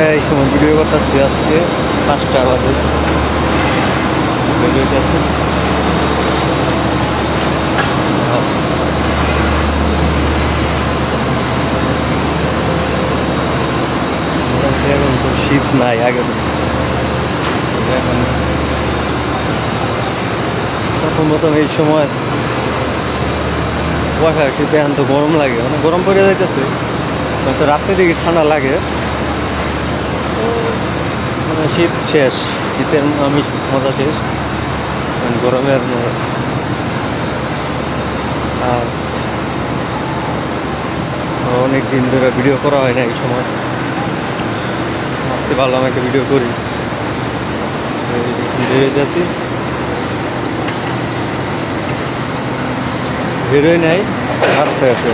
এই সময় ভিডিও করতেছি আজকে 5টা বাজে বেরোইতেছে। এখন তো শীত নাই আগে এখন প্রথম এই সময় কুয়াশা শীতে এখন তো গরম লাগে, মানে গরম পড়ে যাইতেছে, হয়তো রাত্রে দিকে ঠান্ডা লাগে। মানে শীত শেষ, শীতের আমি মজা শেষ, গরমের আর অনেক দিন ধরে ভিডিও করা হয় না এই সময়। আজকে ভাবলাম একটা ভিডিও করি, বেরোইতেছি, বেরোই নাই রাস্তায় আছে।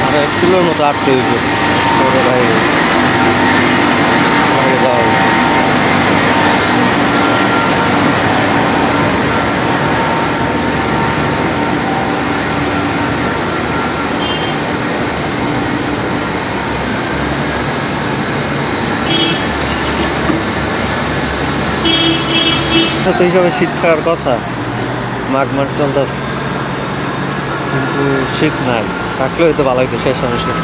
আর 1 কিলোর মতো আটতে হইব বাইরে বাইরে যাওয়া হবে। তো হিসাবে শীত থাকার কথা, মাঘ মাস চলতেছে কিন্তু শীত নাই, থাকলে হয়তো ভালো হইতো শেষ মানুষের।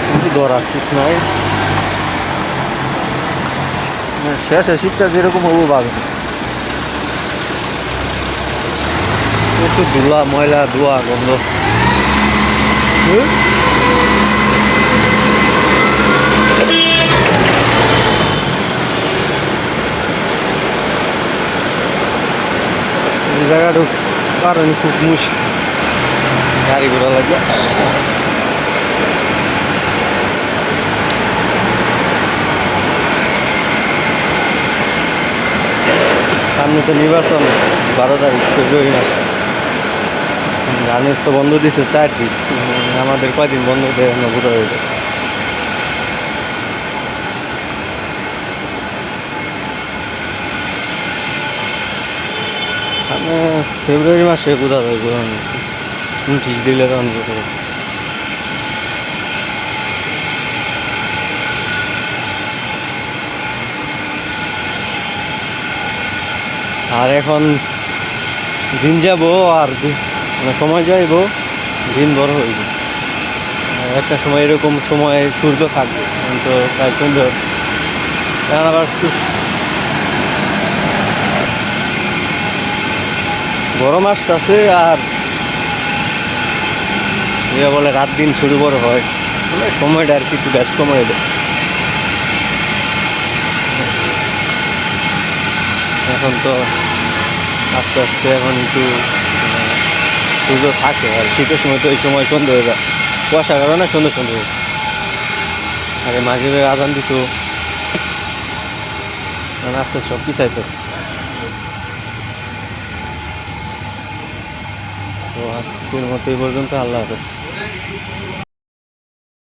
কিন্তু ধরা শীত নাই, শেষে শীতটা যেরকম হবো ভাবে প্রচুর ধুলা ময়লা ধোয়া গন্ধ। এই জায়গাটা কারণ খুব মুশকিল গাড়ি ঘোড়া লাগে। সামনে তো নির্বাচন 12 তারিখ ফেব্রুয়ারি মাসে, গার্মেন্টস তো বন্ধ দিচ্ছে 4 দিন, আমাদের কয়দিন বন্ধ দেয় বোঝা হয়ে গেছে। ফেব্রুয়ারি মাসে বোঝা যায়, নোটিশ দিলে তখন বোঝা যায়। আর এখন দিন যাব আর মানে সময় যাইব, দিন বড় হইব। একটা সময় এরকম সময় সূর্য থাকবে, তো প্রায় সুন্দর। এখন আবার গরম আসতেছে, আর ইয়ে বলে রাত দিন ছোট বড় হয়, মানে সময়টা আর কিছু ব্যস্ত সময় দেয়। এখন তো আস্তে আস্তে এখন একটু সূর্য থাকে, আর শীতের সময় তো এই সময় সন্ধ্যে হয়ে যায়, কুয়াশার কারণে সন্ধ্যে সন্ধ্যে হয়ে যায়। আরে মাগরিবের আজান দিত, আস্তে সব পিছাইতেছে। তো আজকের মতো এই পর্যন্ত, আল্লাহ হাফেজ।